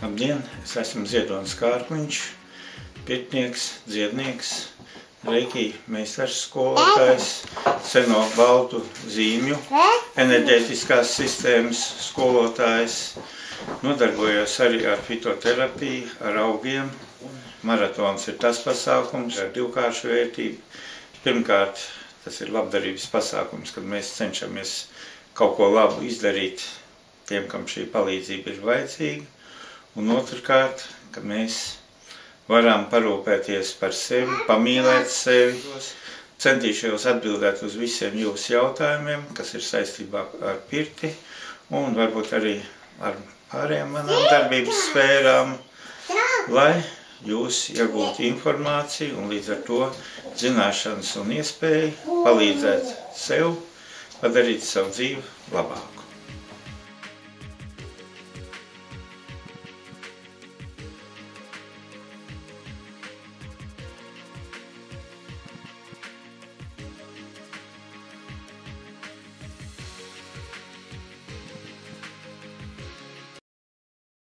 Labdien, es esmu Ziedonis Kārkliņš, pirtnieks, dziednieks, reiki meistars skolotājs, seno baltu zīmju, enerģētiskās sistēmas skolotājs, nodarbojos arī ar fitoterapiju, ar augiem. Maratons ir tas pasākums ar divkāršu vērtību. Pirmkārt, tas ir labdarības pasākums, kad mēs cenšamies kaut ko labu izdarīt tiem, kam šī palīdzība ir vajadzīga. Un otrkārt, ka mēs varam parūpēties par sevi, pamīlēt sevi. Centīšos atbildēt uz visiem jūsu jautājumiem, kas ir saistībā ar pirti un varbūt arī ar pārējām manām darbības sfērām, lai jūs iegūtu informāciju un līdz ar to zināšanas un iespēju palīdzēt sev, padarīt savu dzīvi labāku.